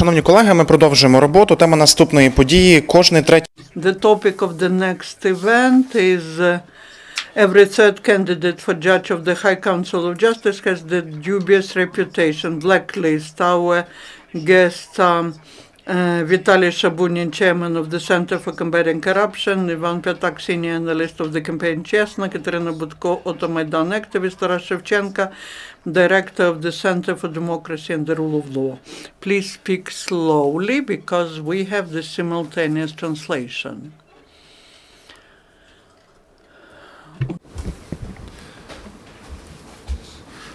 Шановні колеги, ми продовжуємо роботу. Тема наступної події – кожний третій... The topic of the next event is every third candidate for judge of the High Council of Justice has the dubious reputation, Blacklist. Our guests are Vitaly, Shabunin, chairman of the Center for Combating Corruption, Piatak, senior analyst of the campaign CHESNO, Kateryna Budko, Automaidan activist, Shevchenko, director of the Center for Democracy and the Rule of Law. Please speak slowly because we have the simultaneous translation.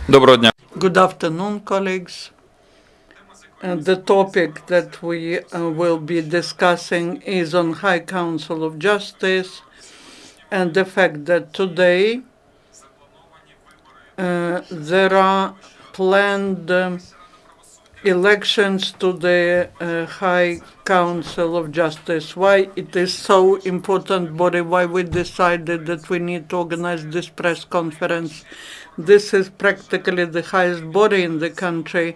Доброго дня. Good afternoon, colleagues. The topic that we will be discussing is on High Council of Justice and the fact that today there are planned elections to the High Council of Justice. Why it is so important body, why we decided that we need to organize this press conference. This is practically the highest body in the country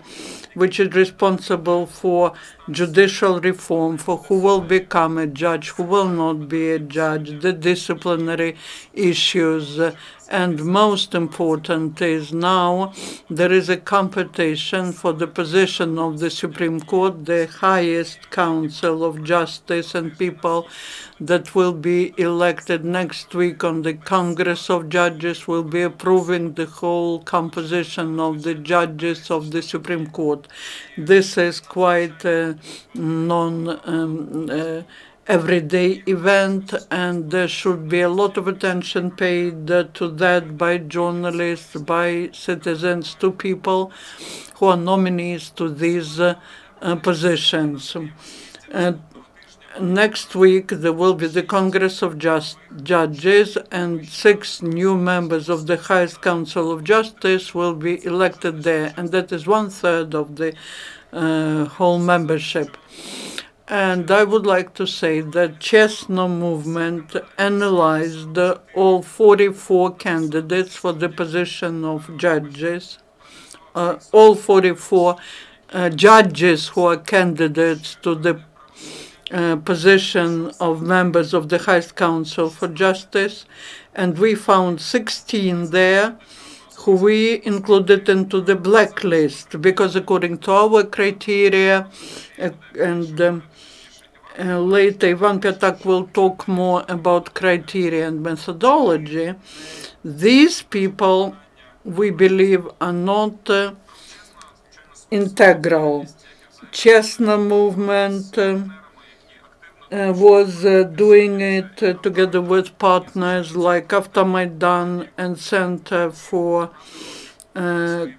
which is responsible for judicial reform, for who will become a judge, who will not be a judge, the disciplinary issues, and most important is now there is a competition for the position of the Supreme Court, the highest council of justice, and people that will be elected next week on the Congress of Judges will be approving the whole composition of the judges of the Supreme Court. This is quite a everyday event, and there should be a lot of attention paid to that by journalists, by citizens, to people who are nominees to these positions. Next week there will be the Congress of Judges, and 6 new members of the highest council of justice will be elected there, and that is 1/3 of the whole membership. And I would like to say that CHESNO movement analyzed all 44 candidates for the position of judges, all 44 judges who are candidates to the position of members of the highest council for justice, and we found 16 there who we included into the blacklist, because according to our criteria, and later Ivan Piatak will talk more about criteria and methodology, these people, we believe, are not integral. CHESNO movement was doing it together with partners like Automaidan and Center for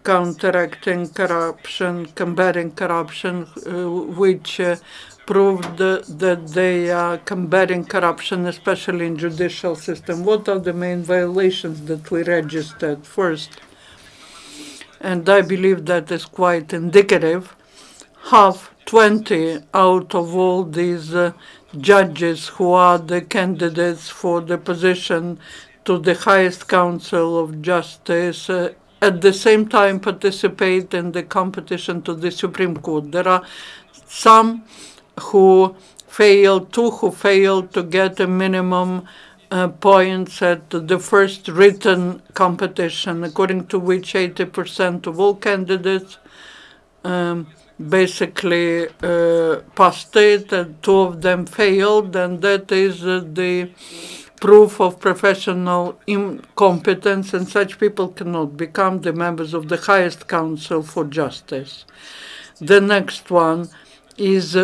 Counteracting Corruption, Combating Corruption, which proved that they are combating corruption, especially in judicial system. What are the main violations that we registered first? And I believe that is quite indicative. 20 out of all these judges who are the candidates for the position to the highest council of justice at the same time participate in the competition to the Supreme Court. There are some who failed to get a minimum points at the first written competition, according to which 80% of all candidates basically passed it, and 2 of them failed, and that is the proof of professional incompetence, and such people cannot become the members of the highest council for justice. The next one is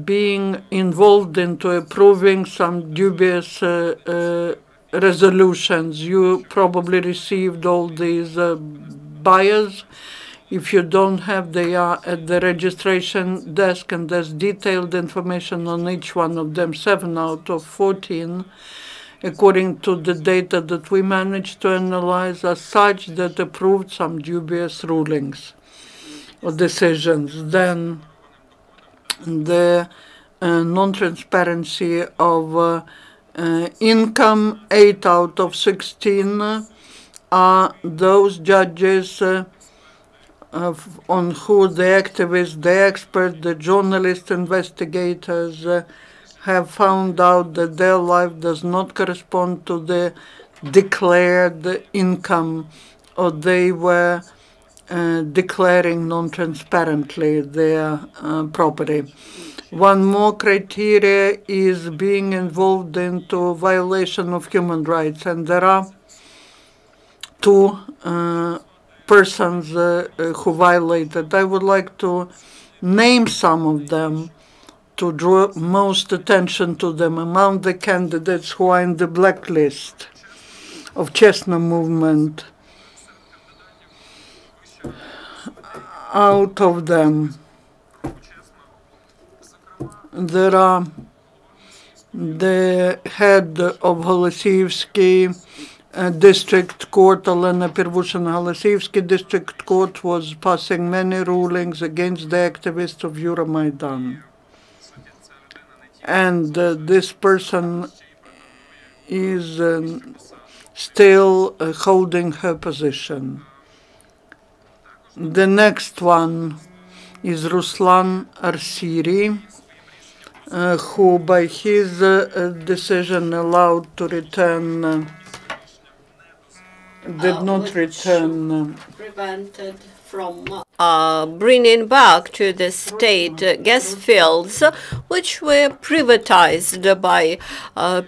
being involved into approving some dubious resolutions. You probably received all these bios. If you don't have, they are at the registration desk, and there's detailed information on each one of them. 7 out of 14, according to the data that we managed to analyze, are such that approved some dubious rulings or decisions. Then the non-transparency of income, 8 out of 16 are those judges on who the activists, the experts, the journalists, investigators have found out that their life does not correspond to the declared income, or they were declaring non-transparently their property. One more criteria is being involved into violation of human rights, and there are two persons who violated. I would like to name some of them to draw most attention to them. Among the candidates who are in the blacklist of CHESNO movement, out of them, there are the head of Голосіївський District Court, Elena Pirvushina. Голосіївський District Court was passing many rulings against the activists of Automaidan. And this person is still holding her position. The next one is Ruslan Arsiri, who by his decision allowed to return, did not return. Prevented from bringing back to the state gas fields, which were privatized by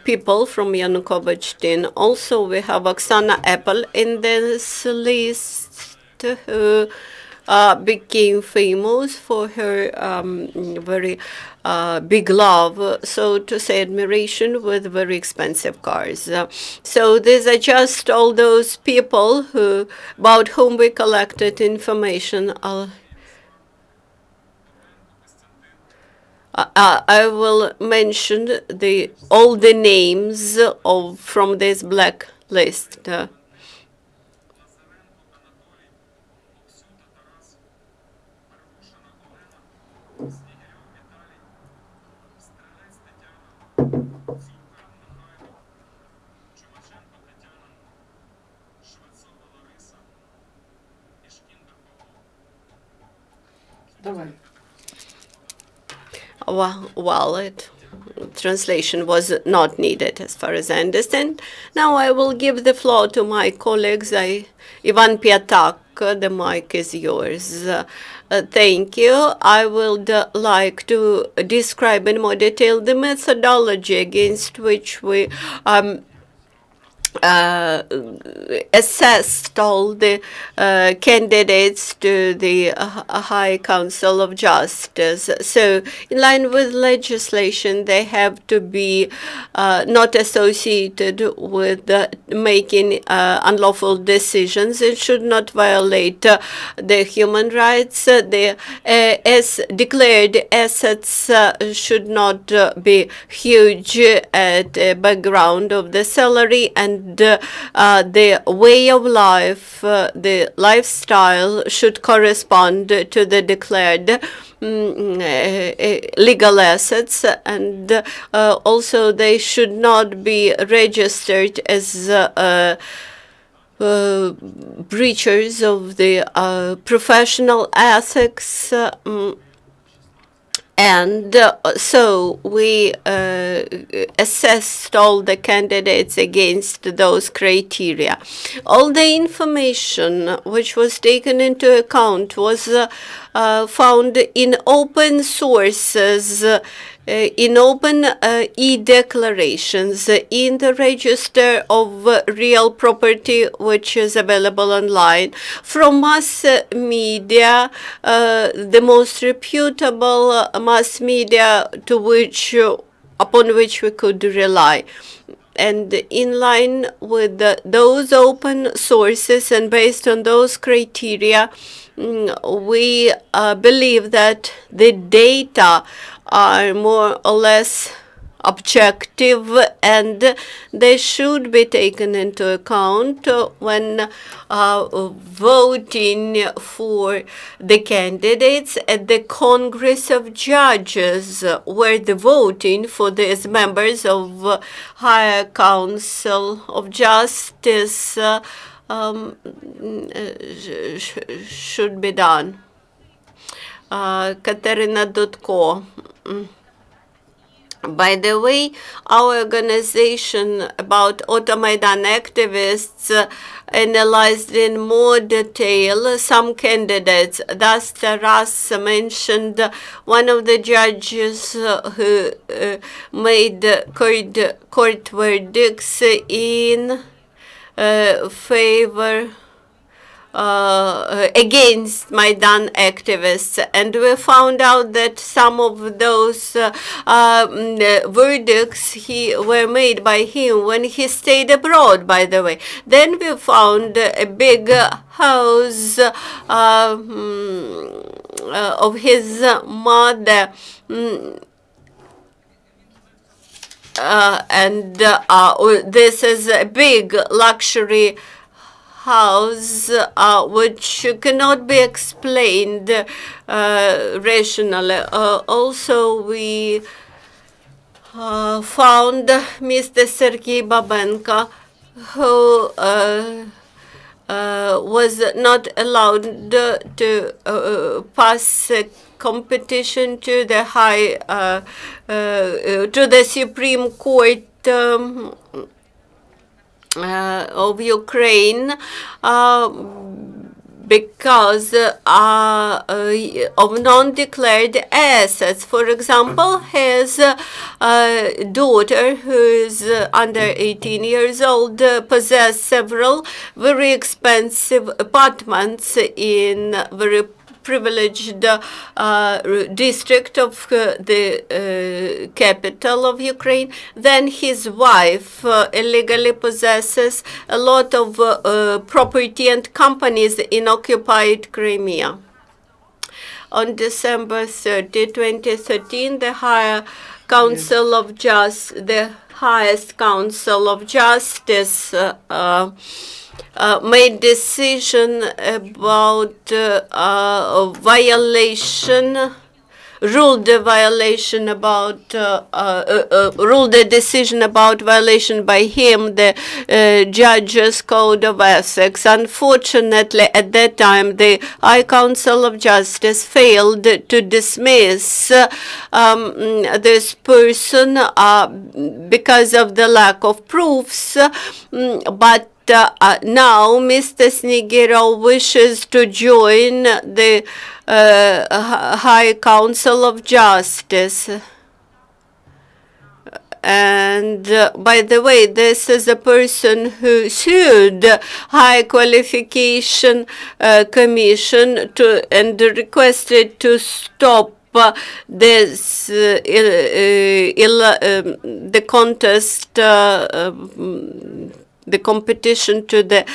people from Yanukovych team. Also, we have Oksana Apple in this list, who became famous for her very big love, so to say, admiration with very expensive cars. So these are just all those people who, about whom we collected information. I will mention all the names from this blacklist. Well, translation was not needed as far as I understand. Now I will give the floor to my colleagues. Ivan Piatak, the mic is yours. Thank you. I would like to describe in more detail the methodology against which we assessed all the candidates to the High Council of Justice. So, in line with legislation, they have to be not associated with making unlawful decisions. It should not violate the human rights. As declared assets should not be huge at the background of the salary, and the way of life, the lifestyle should correspond to the declared legal assets, and also they should not be registered as breachers of the professional ethics. And so we assessed all the candidates against those criteria. All the information which was taken into account was found in open sources, in open e-declarations, in the register of real property, which is available online, from mass media, the most reputable mass media upon which we could rely. And in line with those open sources and based on those criteria, we believe that the data are more or less objective, and they should be taken into account when voting for the candidates at the Congress of Judges, where the voting for these members of Higher Council of Justice should be done. Kateryna Budko. By the way, our organization about Automaidan activists analyzed in more detail some candidates. Thus, Taras mentioned one of the judges who made court verdicts in favor against Maidan activists, and we found out that some of those verdicts were made by him when he stayed abroad, by the way. Then we found a big house of his mother, and this is a big luxury house which cannot be explained rationally. Also, we found Mr. Sergei Babenko, who was not allowed to pass a competition to the to the Supreme Court of Ukraine because of non-declared assets. For example, his daughter, who is under 18 years old, possessed several very expensive apartments in very privileged district of the capital of Ukraine. Then his wife illegally possesses a lot of property and companies in occupied Crimea. On December 30, 2013, the Highest Council of Justice made decision about ruled a decision about violation by him the judge's code of ethics. Unfortunately, at that time, the High Council of Justice failed to dismiss this person because of the lack of proofs, but now Mr. Snigirov wishes to join the High Council of Justice. And by the way, this is a person who sued High Qualification Commission and requested to stop this the contest, the competition to the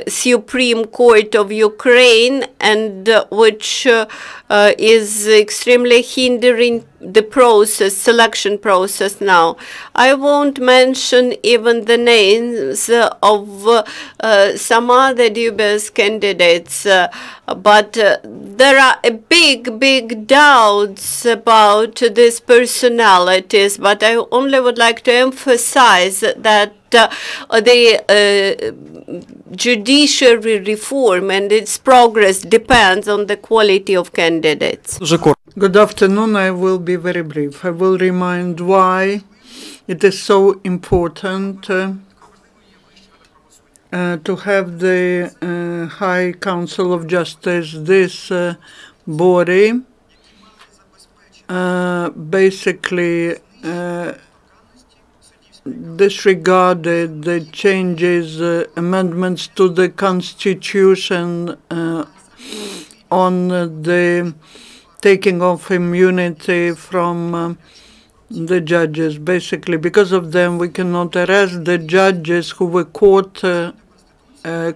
Supreme Court of Ukraine, and which is extremely hindering the selection process now. I won't mention even the names of some other dubious candidates, but there are big doubts about these personalities. But I only would like to emphasize that the judiciary reform and its progress depends on the quality of candidates. Good afternoon. I will be very brief. I will remind why it is so important to have the High Council of Justice, this body, basically disregarded the changes, amendments to the Constitution on the taking off immunity from the judges. Basically, because of them, we cannot arrest the judges who were caught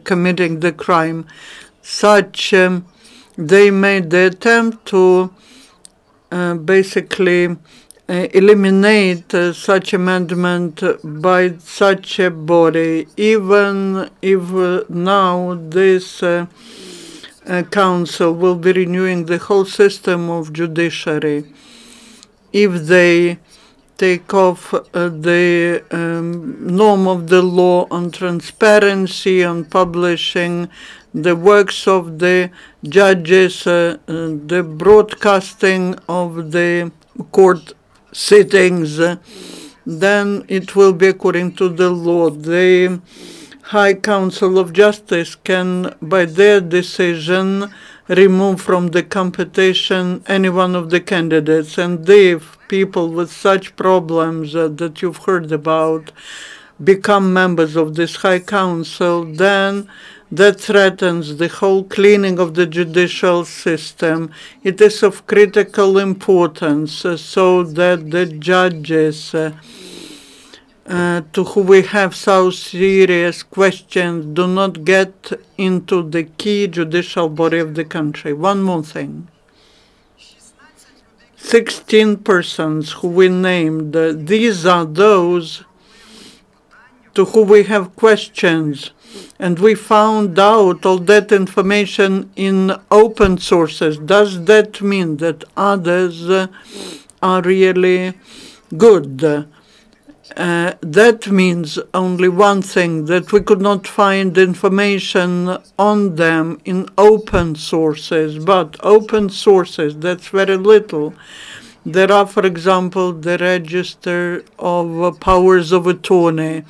committing the crime. They made the attempt to basically eliminate such amendment by such a body, even if now this council will be renewing the whole system of judiciary. If they take off the norm of the law on transparency, on publishing the works of the judges, the broadcasting of the court sittings, then it will be according to the law. The High Council of Justice can, by their decision, remove from the competition any one of the candidates. And if people with such problems that you've heard about become members of this High Council, then that threatens the whole cleaning of the judicial system. It is of critical importance so that the judges to whom we have so serious questions do not get into the key judicial body of the country. One more thing. 16 persons who we named, these are those to whom we have questions. And we found out all that information in open sources. Does that mean that others are really good? That means only one thing, that we could not find information on them in open sources. But open sources, that's very little. There are, for example, the register of powers of attorney.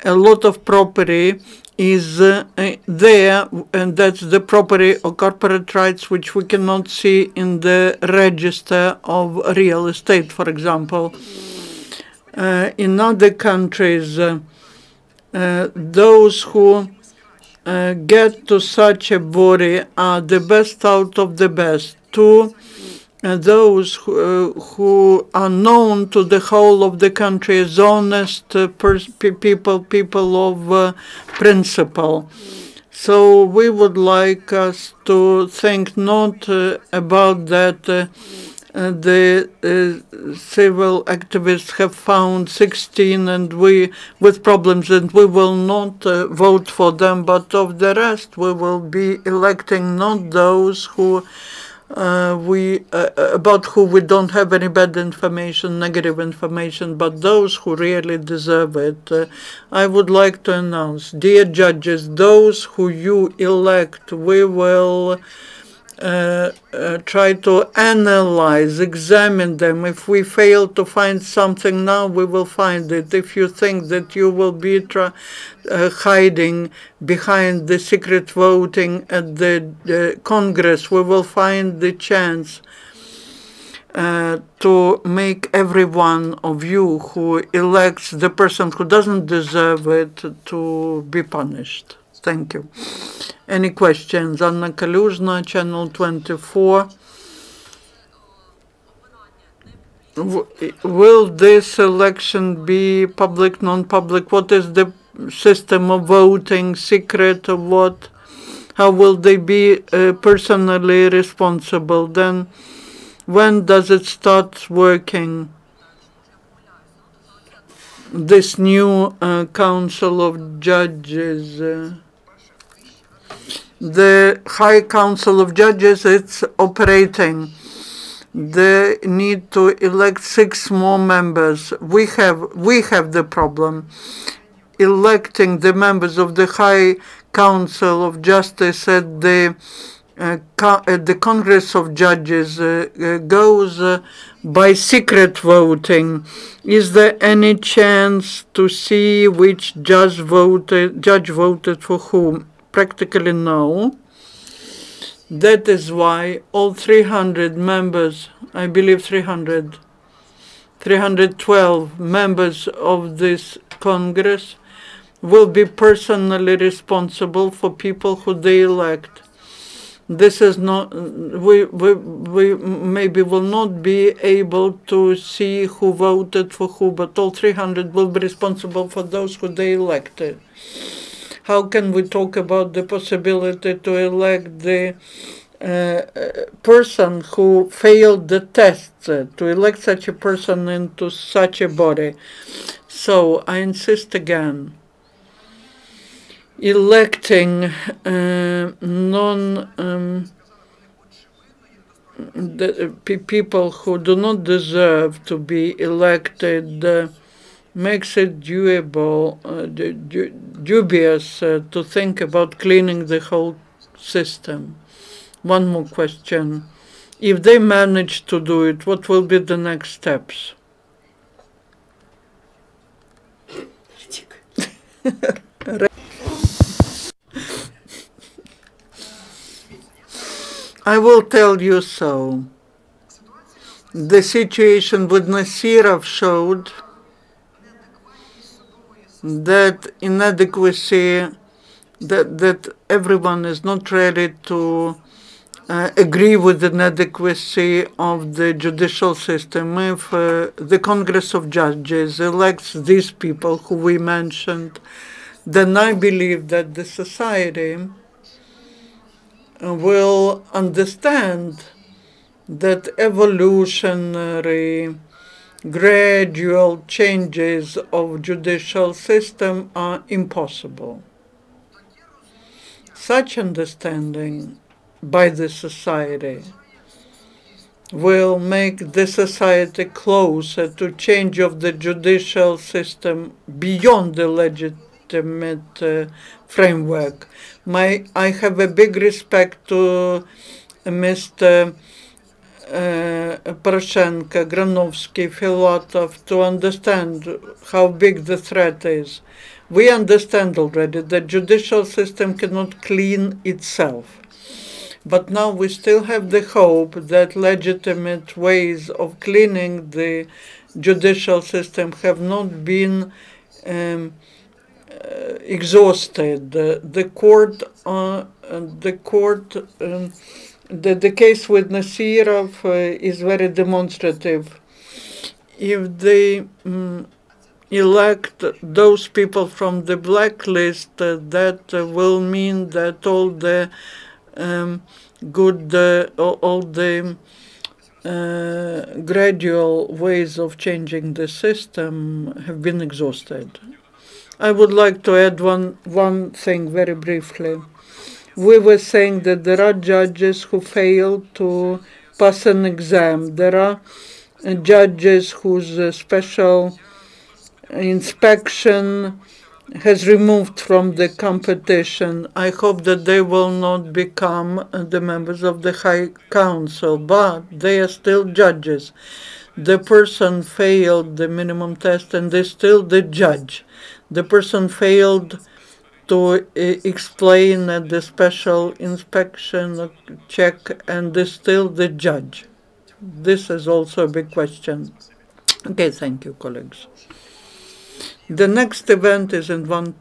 A lot of property is there, and that's the property of corporate rights, which we cannot see in the register of real estate, for example. In other countries, those who get to such a body are the best out of the best. To those who are known to the whole of the country as honest people of principle. So we would like us to think not about that the civil activists have found 16 and we with problems, and we will not vote for them, but of the rest we will be electing not those who about who we don't have any bad information, negative information, but those who really deserve it. I would like to announce, dear judges, those who you elect, we will try to analyze, examine them. If we fail to find something now, we will find it. If you think that you will be hiding behind the secret voting at the Congress, we will find the chance to make every one of you who elects the person who doesn't deserve it to be punished. Thank you. Any questions? Anna Kaluzhna, Channel 24. Will this election be public, non-public? What is the system of voting, secret or what? How will they be personally responsible? Then when does it start working? This new Council of Judges, the High Council of Judges, it's operating. They need to elect 6 more members. We have the problem. Electing the members of the High Council of Justice at the Congress of Judges goes by secret voting. Is there any chance to see which judge voted for whom? Practically no. That is why all 300 members, I believe 312 members of this Congress will be personally responsible for people who they elect. This is not, we maybe will not be able to see who voted for who, but all 300 will be responsible for those who they elected. How can we talk about the possibility to elect the person who failed the tests, to elect such a person into such a body? So I insist again. Electing people who do not deserve to be elected makes it dubious to think about cleaning the whole system. One more question. If they manage to do it, what will be the next steps? I will tell you so. The situation with Nasirov showed that inadequacy, that everyone is not ready to agree with the inadequacy of the judicial system. If the Congress of Judges elects these people who we mentioned, then I believe that the society will understand that evolutionary, gradual changes of judicial system are impossible. Such understanding by the society will make the society closer to change of the judicial system beyond the legitimate framework. I have a big respect to Mr. Poroshenko, Granovsky, Filatov, to understand how big the threat is. We understand already that judicial system cannot clean itself. But now we still have the hope that legitimate ways of cleaning the judicial system have not been exhausted. The case with Nasirov is very demonstrative. If they elect those people from the blacklist, that will mean that all the gradual ways of changing the system have been exhausted. I would like to add one thing very briefly. We were saying that there are judges who fail to pass an exam. There are judges whose special inspection has removed from the competition. I hope that they will not become the members of the High Council, but they are still judges. The person failed the minimum test and they're still the judge. The person failed to explain at the special inspection check and is still the judge. This is also a big question. Okay, thank you, colleagues. The next event is in 1